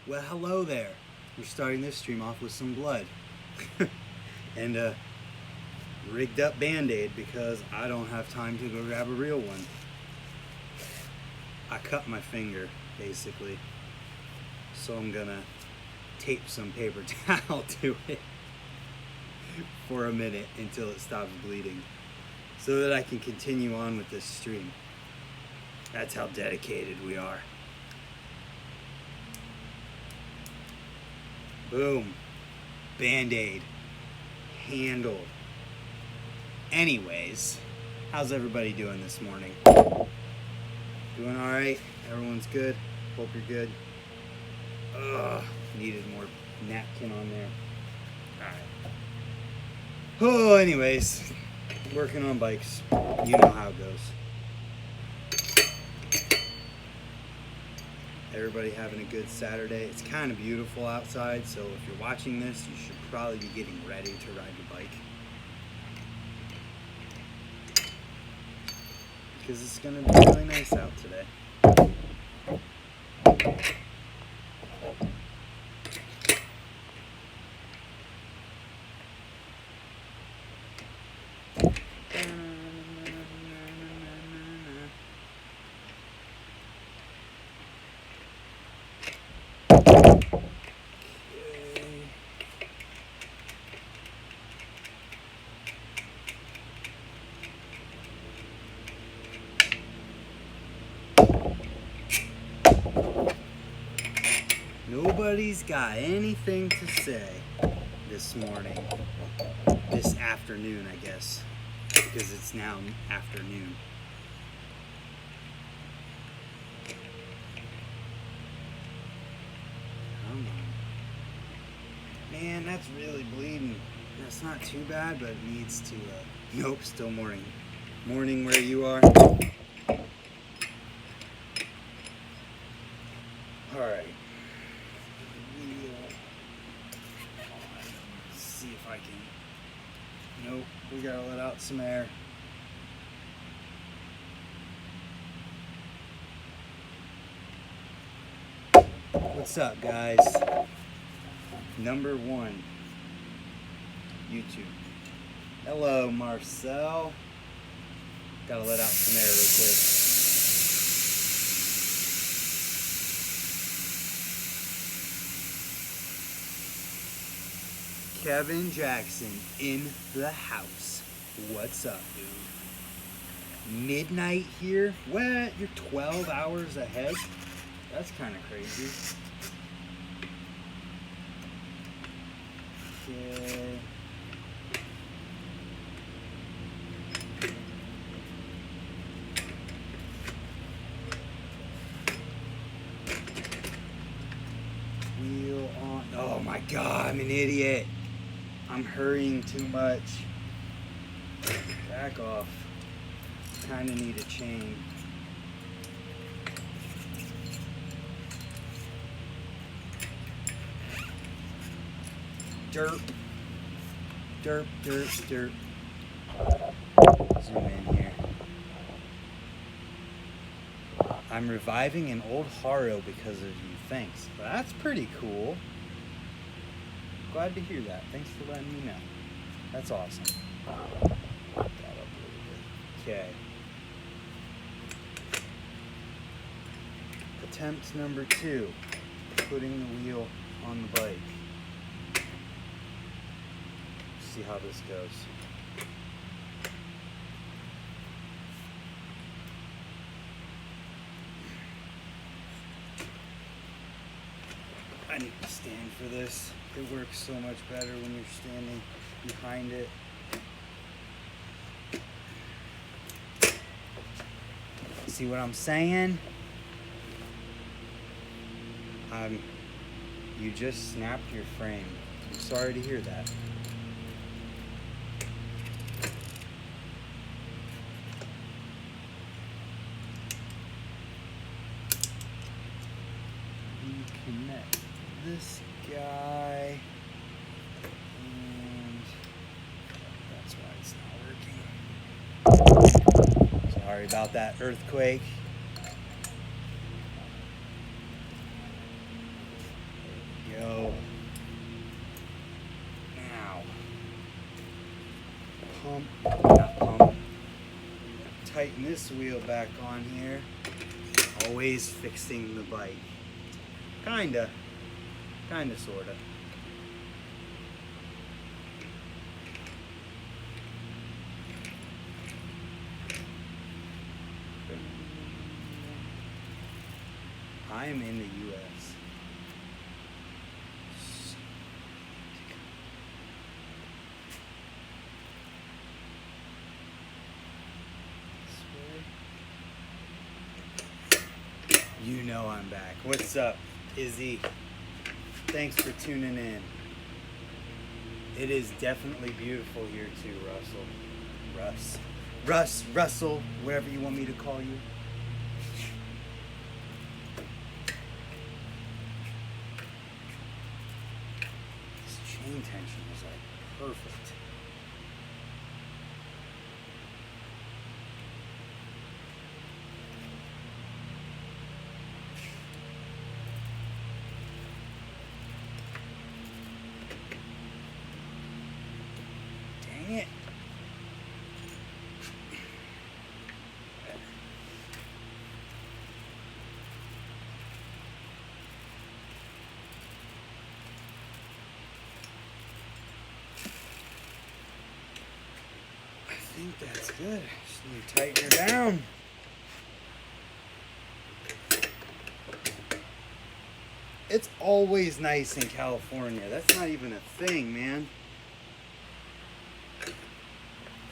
Well, hello there. We're starting this stream off with some blood. And a rigged up band-aid because I don't have time to go grab a real one. I cut my finger, basically. So I'm gonna tape some paper towel to it for a minute until it stops bleeding so that I can continue on with this stream. That's how dedicated we are. Boom. Band-aid. Handled. Anyways, how's everybody doing this morning? Doing alright? Everyone's good? Hope you're good. Ugh, needed more napkin on there. Alright. Oh, anyways, working on bikes. You know how it goes. Everybody having a good Saturday. It's kind of beautiful outside, so if you're watching this, you should probably be getting ready to ride your bike. Because it's going to be really nice out today. Nobody's got anything to say this morning. This afternoon, I guess. Because it's now afternoon. Come on. Man, that's really bleeding. That's not too bad, but it needs to... Nope, still morning. Morning where you are. Alright. See if I can. Nope, we gotta let out some air. What's up, guys? Number 1, YouTube. Hello, Marcel. Gotta let out some air real quick. Kevin Jackson in the house. What's up, dude? Midnight here? What? You're 12 hours ahead? That's kind of crazy. Okay. Wheel on. Oh my God, I'm an idiot. I'm hurrying too much. Back off. Kind of need a chain. Derp. Derp, derp, derp. Zoom in here. I'm reviving an old Haro because of you. Thanks. That's pretty cool. Glad to hear that. Thanks for letting me know. That's awesome. Got up a little bit. Okay. Attempt number 2. Putting the wheel on the bike. See how this goes. I need to stand for this. It works so much better when you're standing behind it. See what I'm saying? You just snapped your frame. I'm sorry to hear that. Reconnect this guy. And that's why it's not working. Sorry about that earthquake. not pump. Tighten this wheel back on here. Always fixing the bike. Kinda, sorta. I am in the U.S. You know I'm back. What's up, Izzy? Thanks for tuning in. It is definitely beautiful here too, Russell, whatever you want me to call you. This chain tension is like perfect. Dang it. I think that's good. Just need to tighten her down. It's always nice in California. That's not even a thing, man.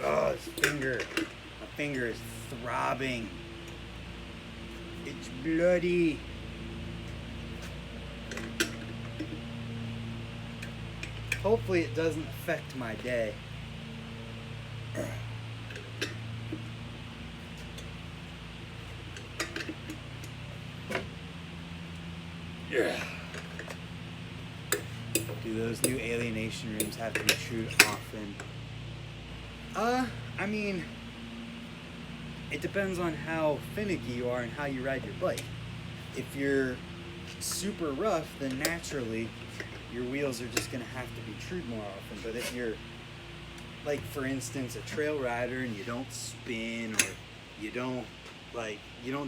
Oh, this finger. My finger is throbbing. It's bloody. Hopefully it doesn't affect my day. Yeah. Do those new alienation rooms have to be trued often? I mean, it depends on how finicky you are and how you ride your bike. If you're super rough, then naturally your wheels are just gonna have to be trued more often. But if you're, like, for instance, a trail rider and you don't spin, or you don't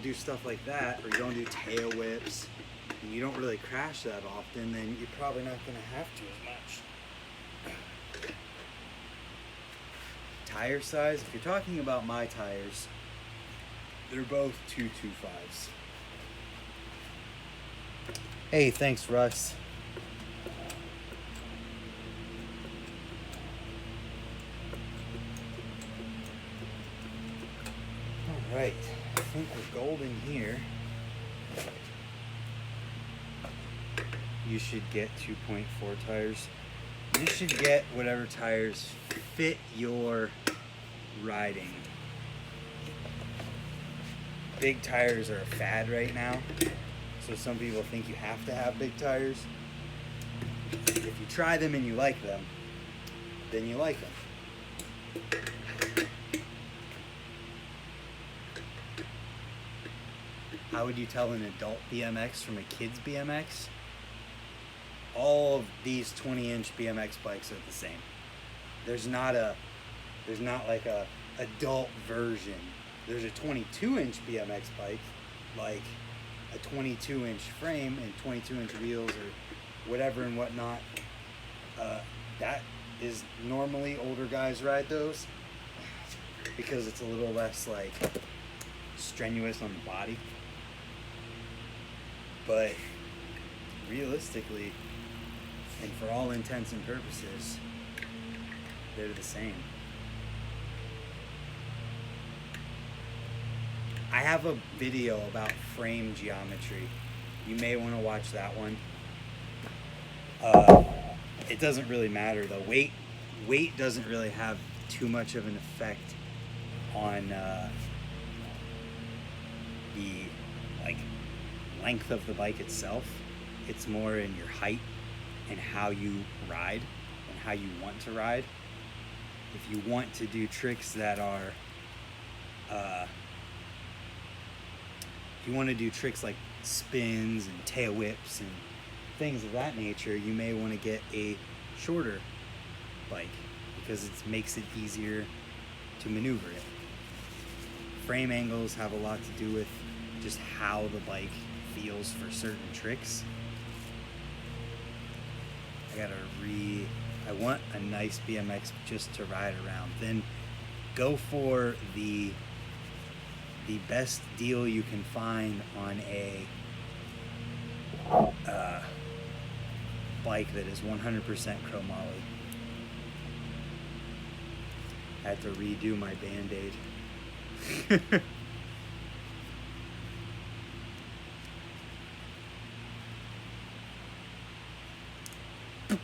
do stuff like that, or you don't do tail whips, and you don't really crash that often, then you're probably not gonna have to as much. Tire size, if you're talking about my tires, they're both 225s. Hey, thanks, Russ. All right, I think we're golden here. You should get 2.4 tires. You should get whatever tires fit your riding. Big tires are a fad right now, so some people think you have to have big tires. If you try them and you like them, then you like them. How would you tell an adult BMX from a kid's BMX? All of these 20-inch BMX bikes are the same. There's not like a adult version. There's a 22-inch BMX bike, like a 22-inch frame and 22-inch wheels or whatever and whatnot. That is normally older guys ride those because it's a little less like strenuous on the body. But realistically, and for all intents and purposes, they're the same. I have a video about frame geometry. You may want to watch that one. It doesn't really matter though. Weight doesn't really have too much of an effect on the length of the bike itself. It's more in your height and how you ride and how you want to ride. If you want to do tricks that are if you want to do tricks like spins and tail whips and things of that nature, you may want to get a shorter bike because it makes it easier to maneuver it. Frame angles have a lot to do with just how the bike feels for certain tricks. I want a nice BMX just to ride around. Then go for the best deal you can find on a bike that is 100% chromoly. I had to redo my Band-Aid.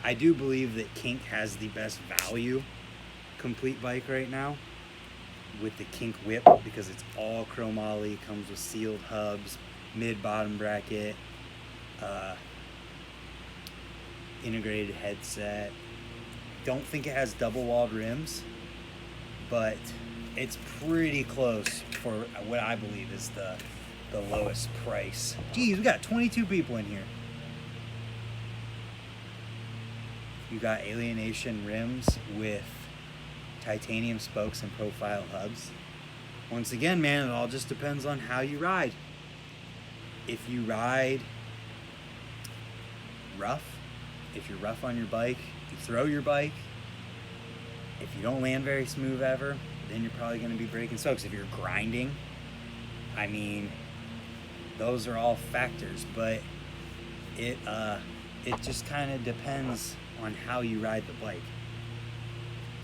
I do believe that Kink has the best value complete bike right now with the Kink Whip, because it's all chromoly, comes with sealed hubs, mid-bottom bracket, integrated headset. Don't think it has double-walled rims, but it's pretty close for what I believe is the lowest price. Geez, we got 22 people in here. You got Alienation rims with titanium spokes and profile hubs. Once again, man, it all just depends on how you ride. If you ride rough, if you're rough on your bike, if you throw your bike, if you don't land very smooth ever, then you're probably going to be breaking spokes. If you're grinding, I mean, those are all factors, but it just kind of depends on how you ride the bike,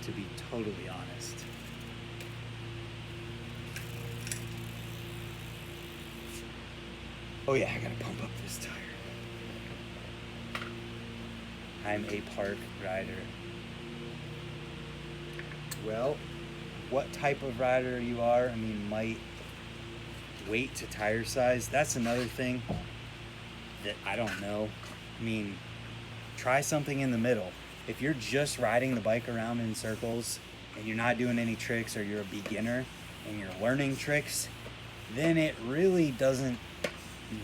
to be totally honest. Oh yeah, I gotta pump up this tire. I'm a park rider. Well, what type of rider you are, I mean, might weight to tire size, that's another thing that I don't know. I mean, try something in the middle. If you're just riding the bike around in circles and you're not doing any tricks, or you're a beginner and you're learning tricks, then it really doesn't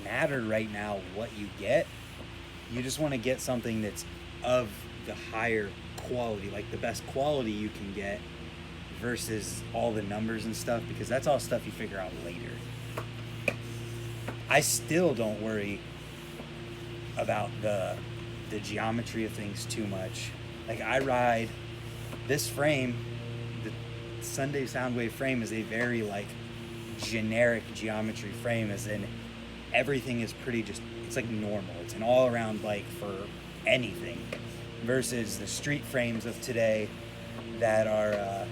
matter right now what you get. You just want to get something that's of the higher quality, like the best quality you can get, versus all the numbers and stuff, because that's all stuff you figure out later. I still don't worry about the geometry of things too much. Like, I ride this frame, the Sunday Soundwave frame is a very like generic geometry frame, as in everything is pretty just, it's like normal. It's an all around bike for anything, versus the street frames of today that are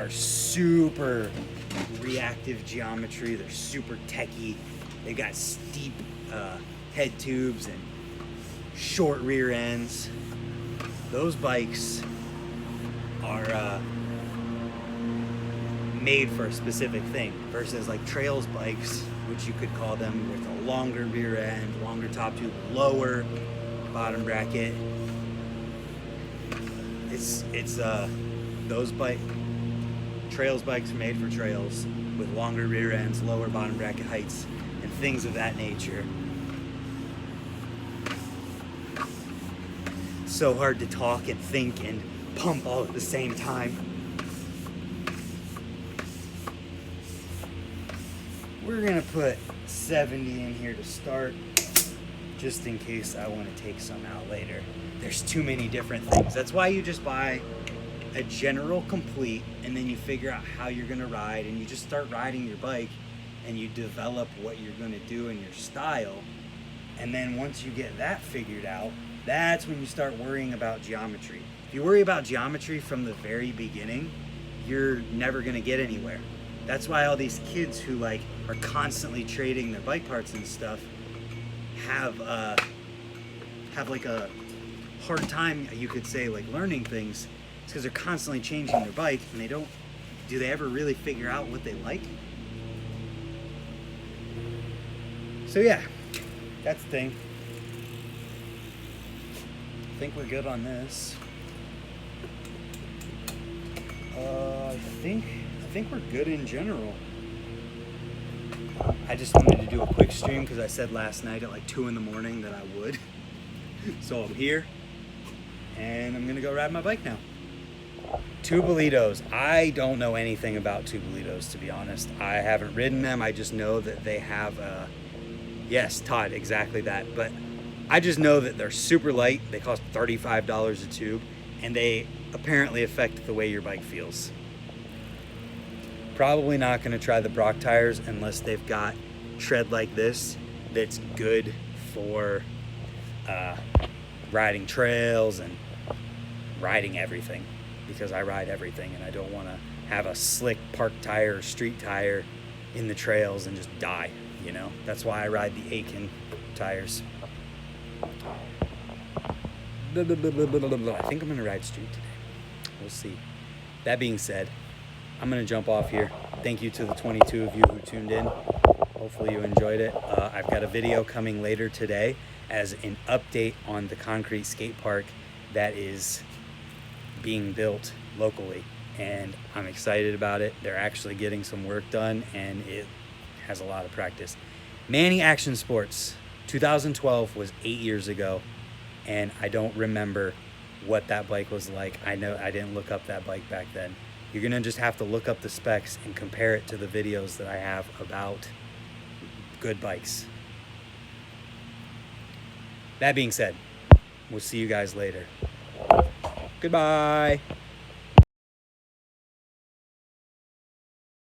super reactive geometry. They're super techy. They got steep head tubes and short rear ends. Those bikes are made for a specific thing, versus like trails bikes, which you could call them, with a longer rear end, longer top tube, lower bottom bracket. Those trails bikes are made for trails with longer rear ends, lower bottom bracket heights, and things of that nature. So hard to talk and think and pump all at the same time. We're gonna put 70 in here to start, just in case I want to take some out later. There's too many different things. That's why you just buy a general complete, and then you figure out how you're gonna ride, and you just start riding your bike, and you develop what you're gonna do in your style. And then once you get that figured out, that's when you start worrying about geometry. If you worry about geometry from the very beginning, you're never gonna get anywhere. That's why all these kids who like are constantly trading their bike parts and stuff have like a hard time, you could say, like learning things. It's because they're constantly changing their bike, and do they ever really figure out what they like? So yeah, that's the thing. I think we're good on this. I think we're good in general. I just wanted to do a quick stream because I said last night at like 2 in the morning that I would. So I'm here, and I'm gonna go ride my bike now. Tubolitos. I don't know anything about Tubolitos, to be honest. I haven't ridden them. I just know that they have a... Yes, Todd, exactly that. But I just know that they're super light. They cost $35 a tube, and they apparently affect the way your bike feels. Probably not going to try the Brock tires unless they've got tread like this that's good for riding trails and riding everything, because I ride everything and I don't want to have a slick park tire or street tire in the trails and just die, you know. That's why I ride the Aiken tires. I think I'm going to ride street today. We'll see. That being said, I'm going to jump off here. Thank you to the 22 of you who tuned in. Hopefully you enjoyed it. I've got a video coming later today as an update on the concrete skate park that is being built locally, and I'm excited about it. They're actually getting some work done, and it has a lot of practice. Manny Action Sports 2012 was 8 years ago, and I don't remember what that bike was like. I know I didn't look up that bike back then. You're gonna just have to look up the specs and compare it to the videos that I have about good bikes. That being said, we'll see you guys later. Goodbye.